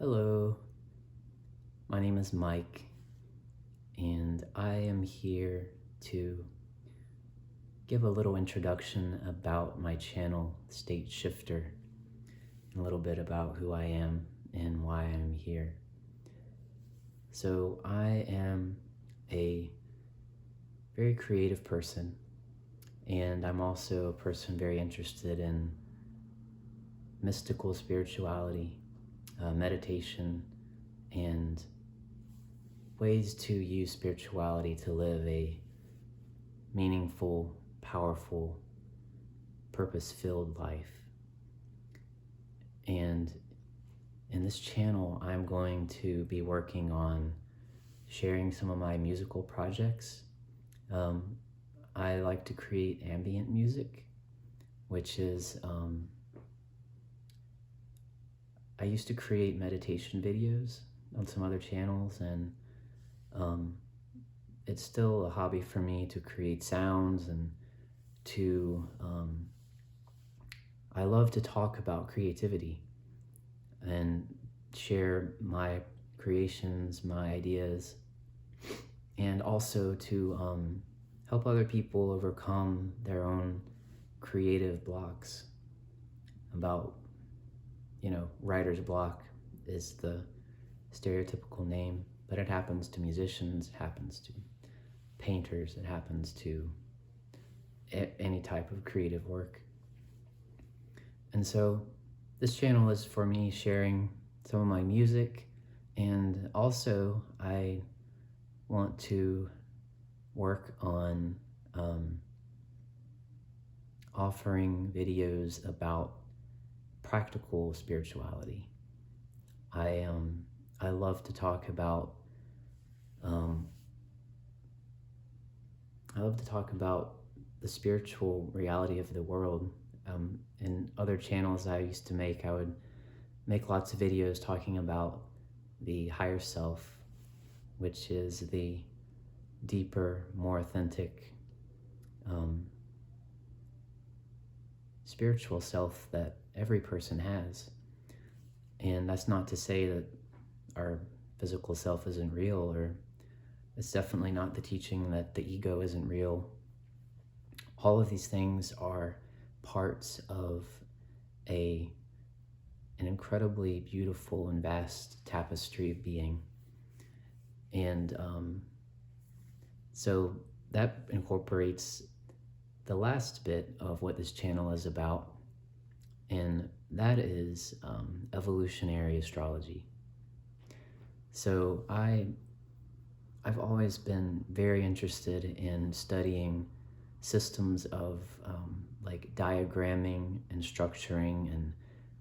Hello, my name is Mike, and I am here to give a little introduction about my channel, State Shifter, and a little bit about who I am and why I'm here. So, I am a very creative person, and I'm also a person very interested in mystical spirituality, meditation, and ways to use spirituality to live a meaningful, powerful, purpose-filled life. And in this channel, I'm going to be working on sharing some of my musical projects. I like to create ambient music, which is, I used to create meditation videos on some other channels, and it's still a hobby for me to create sounds and to, I love to talk about creativity and share my creations, my ideas, and also to help other people overcome their own creative blocks. Writer's block is the stereotypical name, but it happens to musicians, it happens to painters, it happens to any type of creative work. And so this channel is for me sharing some of my music, and also I want to work on offering videos about practical spirituality. I love to talk about the spiritual reality of the world. In other channels I used to make, I would make lots of videos talking about the higher self, which is the deeper, more authentic spiritual self that every person has. And that's not to say that our physical self isn't real, or it's definitely not the teaching that the ego isn't real. All of these things are parts of an incredibly beautiful and vast tapestry of being. And so that incorporates the last bit of what this channel is about, and that is evolutionary astrology. So I've always been very interested in studying systems of like diagramming and structuring and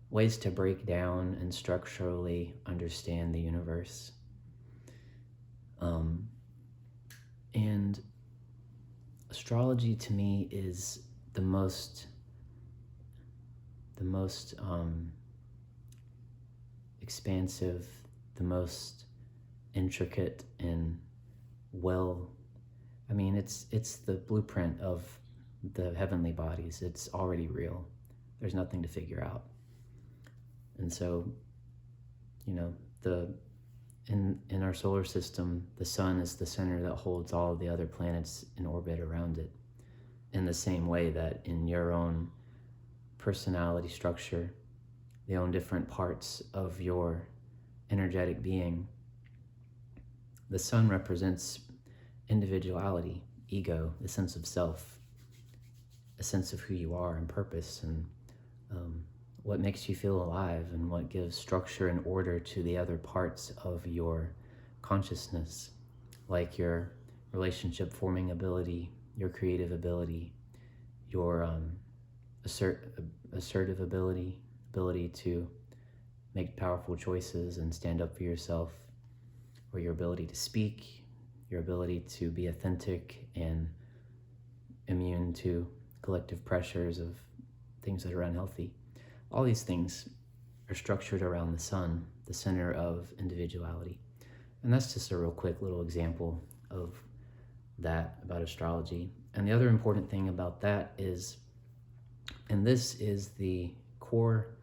ways to break down and structurally understand the universe. And astrology to me is the most expansive, the most intricate, and it's the blueprint of the heavenly bodies. It's already real. There's nothing to figure out. And so, in our solar system, the sun is the center that holds all of the other planets in orbit around it. In the same way that in your own personality structure, the own different parts of your energetic being, the sun represents individuality, ego, the sense of self, a sense of who you are and purpose, and what makes you feel alive, and what gives structure and order to the other parts of your consciousness, like your relationship forming ability, your creative ability, your assertive ability to make powerful choices and stand up for yourself, or your ability to speak, your ability to be authentic and immune to collective pressures of things that are unhealthy. All these things are structured around the sun, the center of individuality. And that's just a real quick little example of that about astrology. And the other important thing about that is, and this is the core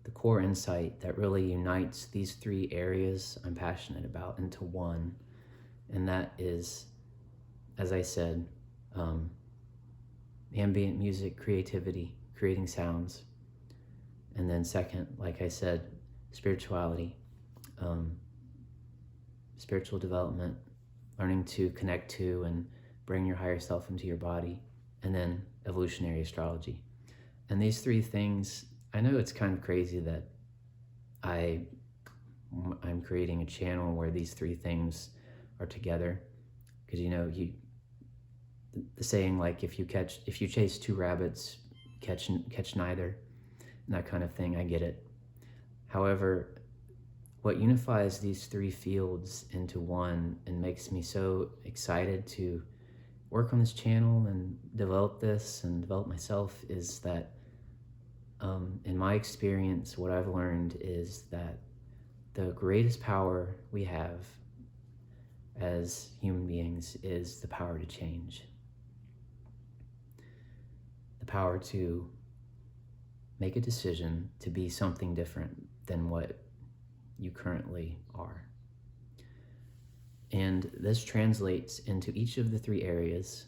the core insight that really unites these three areas I'm passionate about into one. And that is, as I said, ambient music, creativity, creating sounds. And then second, like I said, spirituality, spiritual development, learning to connect to and bring your higher self into your body. And then evolutionary astrology. And these three things, I know it's kind of crazy that I'm creating a channel where these three things are together, because the saying, like, if you chase two rabbits, catch neither, and that kind of thing. I get it. However, what unifies these three fields into one and makes me so excited to work on this channel and develop this and develop myself is that in my experience, what I've learned is that the greatest power we have as human beings is the power to change. The power to make a decision to be something different than what you currently are. And this translates into each of the three areas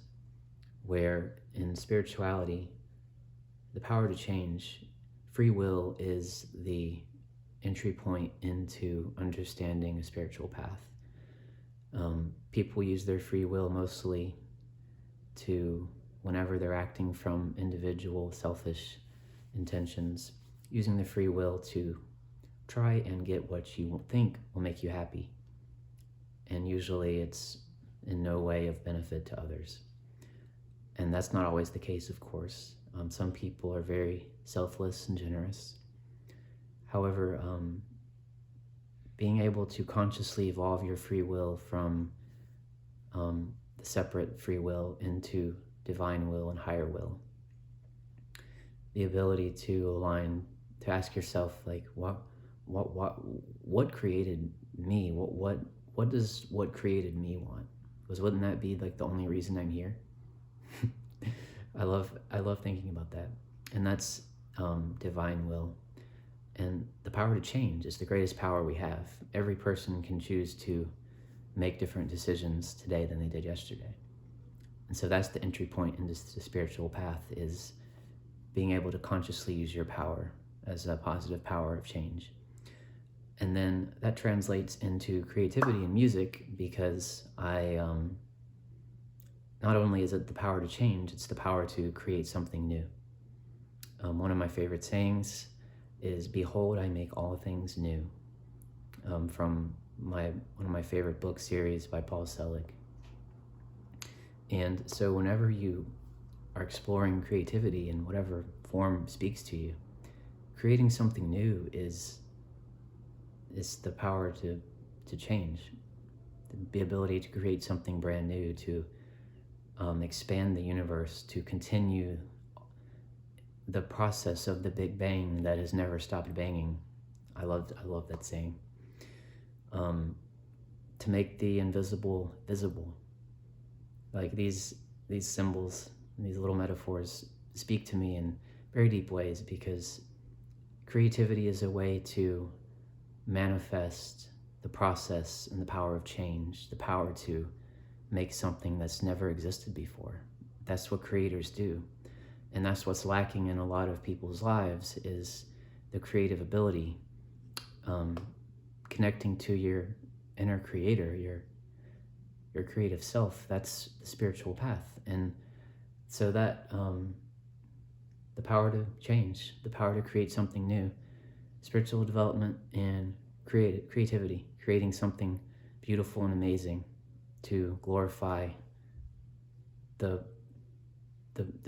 where in spirituality, the power to change, free will is the entry point into understanding a spiritual path. People use their free will mostly whenever they're acting from individual selfish intentions, using the free will to try and get what you think will make you happy. And usually it's in no way of benefit to others. And that's not always the case, of course. Some people are very selfless and generous. However, being able to consciously evolve your free will from the separate free will into divine will and higher will, the ability to align, to ask yourself, like, what created me? What does what created me want? Wouldn't that be like the only reason I'm here? I love thinking about that. And that's divine will. And the power to change is the greatest power we have. Every person can choose to make different decisions today than they did yesterday. And so that's the entry point into the spiritual path, is being able to consciously use your power as a positive power of change. And then that translates into creativity and music, because not only is it the power to change, it's the power to create something new. One of my favorite sayings is, "Behold, I make all things new," from one of my favorite book series by Paul Selig. And so whenever you are exploring creativity in whatever form speaks to you, creating something new is the power to change, the ability to create something brand new, to expand the universe, to continue the process of the Big Bang that has never stopped banging. I love that saying. To make the invisible visible. Like these symbols, these little metaphors speak to me in very deep ways, because creativity is a way to manifest the process and the power of change, the power to make something that's never existed before. That's what creators do. And that's what's lacking in a lot of people's lives, is the creative ability, connecting to your inner creator, your creative self. That's the spiritual path. And so that the power to change, the power to create something new, spiritual development and creativity, creating something beautiful and amazing to glorify the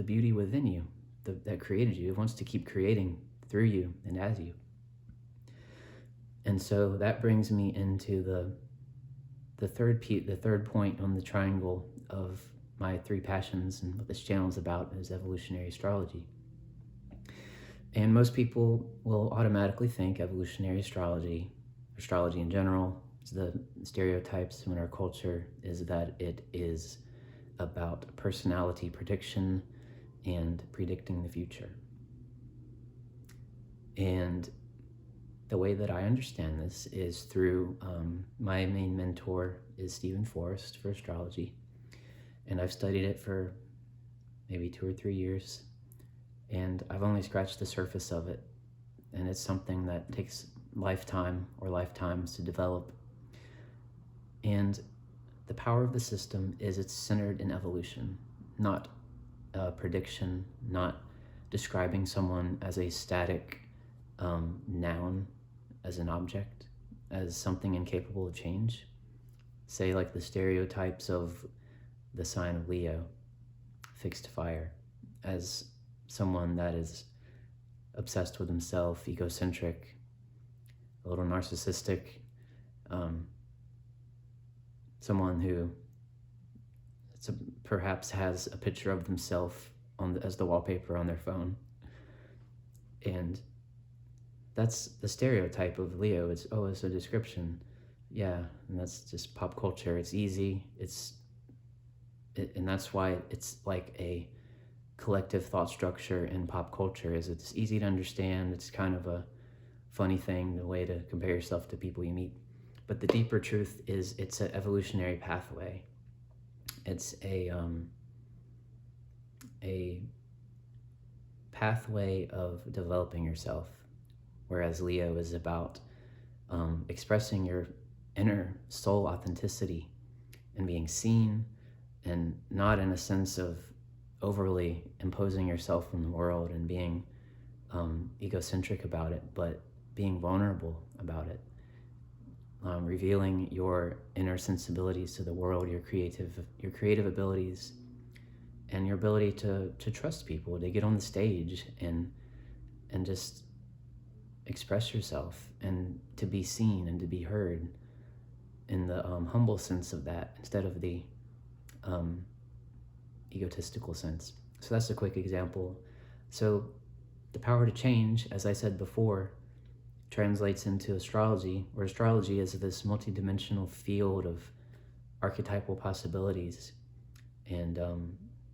beauty within you, that created you. It wants to keep creating through you and as you. And so that brings me into the third point on the triangle of my three passions, and what this channel is about is evolutionary astrology. And most people will automatically think evolutionary astrology in general, the stereotypes in our culture is that it is about personality prediction and predicting the future. And the way that I understand this is through my main mentor is Stephen Forrest for astrology, and I've studied it for maybe 2 or 3 years, and I've only scratched the surface of it, and it's something that takes lifetime or lifetimes to develop. And the power of the system is it's centered in evolution, not prediction, not describing someone as a static noun, as an object, as something incapable of change. Say like the stereotypes of the sign of Leo, fixed fire, as someone that is obsessed with himself, egocentric, a little narcissistic, someone who perhaps has a picture of themselves as the wallpaper on their phone. And that's the stereotype of Leo. It's a description. Yeah, and that's just pop culture. It's easy. And that's why it's like a collective thought structure in pop culture. Is it's easy to understand. It's kind of a funny thing, the way to compare yourself to people you meet. But the deeper truth is it's an evolutionary pathway. It's a pathway of developing yourself, whereas Leo is about expressing your inner soul authenticity and being seen, and not in a sense of overly imposing yourself on the world and being egocentric about it, but being vulnerable about it, revealing your inner sensibilities to the world, your creative abilities, and your ability to trust people, to get on the stage and just express yourself, and to be seen and to be heard in the humble sense of that, instead of the egotistical sense. So that's a quick example. So the power to change, as I said before, translates into astrology, where astrology is this multidimensional field of archetypal possibilities and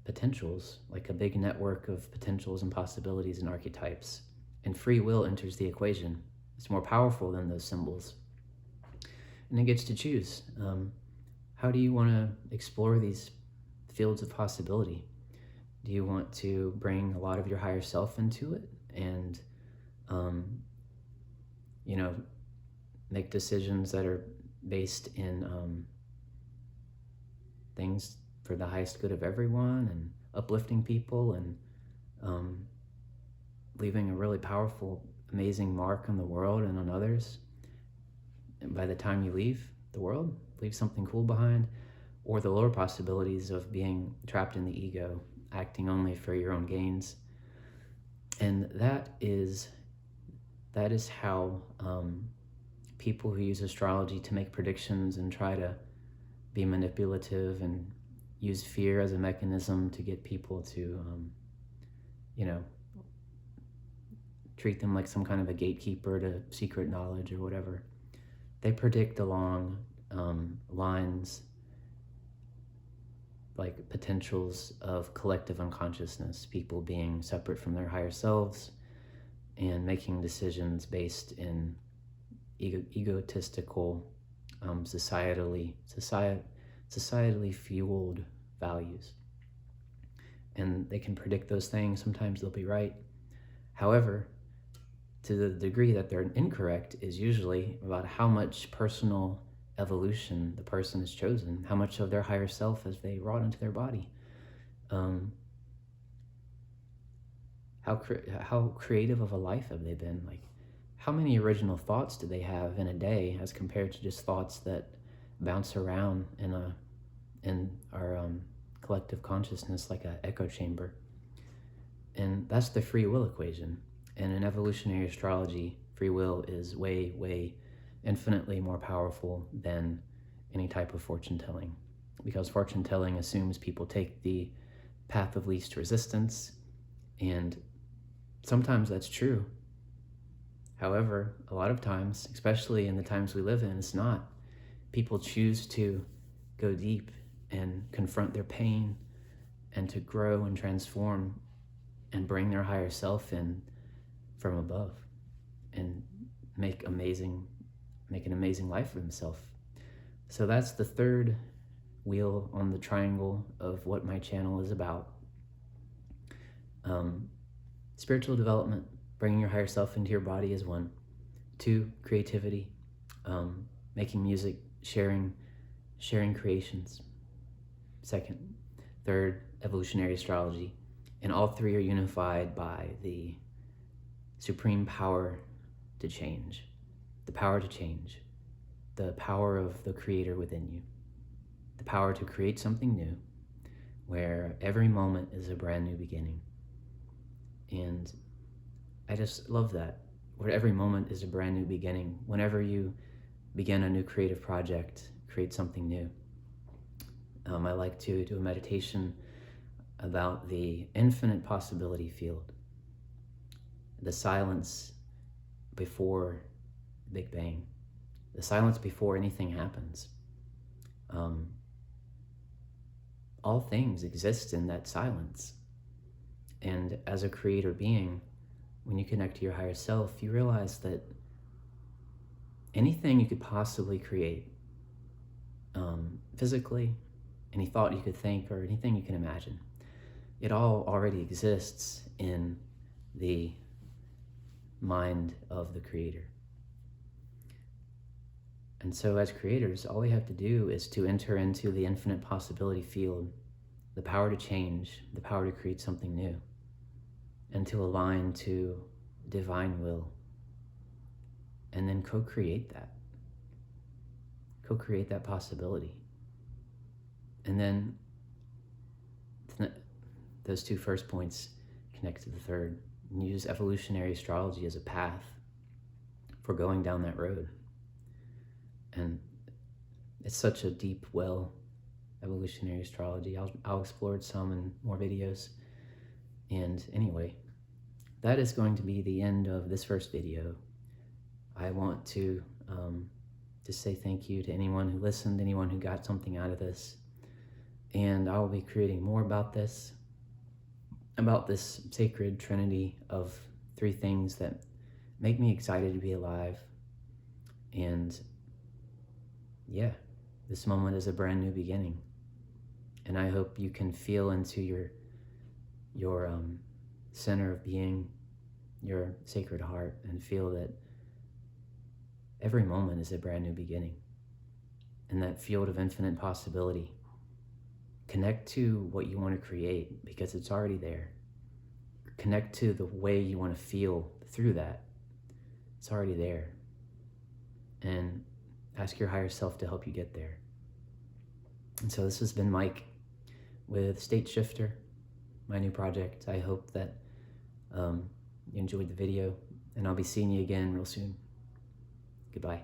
potentials, like a big network of potentials and possibilities and archetypes. And free will enters the equation. It's more powerful than those symbols. And it gets to choose. How do you want to explore these fields of possibility? Do you want to bring a lot of your higher self into it and make decisions that are based in things for the highest good of everyone and uplifting people and leaving a really powerful, amazing mark on the world and on others? And by the time you leave the world, leave something cool behind? Or the lower possibilities of being trapped in the ego, acting only for your own gains. And that is how people who use astrology to make predictions and try to be manipulative and use fear as a mechanism to get people to, treat them like some kind of a gatekeeper to secret knowledge or whatever. They predict along lines like potentials of collective unconsciousness, people being separate from their higher selves and making decisions based in egotistical, societally fueled values. And they can predict those things. Sometimes they'll be right. However, to the degree that they're incorrect is usually about how much personal evolution the person has chosen, how much of their higher self has they wrought into their body, how creative of a life have they been, like how many original thoughts do they have in a day as compared to just thoughts that bounce around in our collective consciousness like an echo chamber. And that's the free will equation. And in evolutionary astrology, free will is way infinitely more powerful than any type of fortune telling, because fortune telling assumes people take the path of least resistance, and sometimes that's true. However, a lot of times, especially in the times we live in, it's not. People choose to go deep and confront their pain and to grow and transform and bring their higher self in from above. And make an amazing life for himself. So that's the third wheel on the triangle of what my channel is about. Spiritual development, bringing your higher self into your body is one. 2, creativity, making music, sharing creations. 2nd. 3rd, evolutionary astrology. And all 3 are unified by the supreme power to change. The power to change. The power of the creator within you. The power to create something new, where every moment is a brand new beginning. And I just love that, where every moment is a brand new beginning. Whenever you begin a new creative project, create something new. I like to do a meditation about the infinite possibility field, the silence before the Big Bang, the silence before anything happens. All things exist in that silence. And as a creator being, when you connect to your higher self, you realize that anything you could possibly create, physically, any thought you could think or anything you can imagine, it all already exists in the mind of the creator. And so as creators, all we have to do is to enter into the infinite possibility field, the power to change, the power to create something new, and to align to divine will, and then co-create that possibility. And then those 2 first points connect to the third, and use evolutionary astrology as a path for going down that road. And it's such a deep well, evolutionary astrology. I'll explore some in more videos. And anyway, that is going to be the end of this first video. I want to just say thank you to anyone who listened, anyone who got something out of this. And I will be creating more about this sacred trinity of 3 things that make me excited to be alive. And yeah, this moment is a brand new beginning. And I hope you can feel into your center of being, your sacred heart, and feel that every moment is a brand new beginning. In that field of infinite possibility, connect to what you want to create, because it's already there. Connect to the way you want to feel through that. It's already there. And ask your higher self to help you get there. And so this has been Mike with State Shifter, my new project. I hope that you enjoyed the video, and I'll be seeing you again real soon. Goodbye.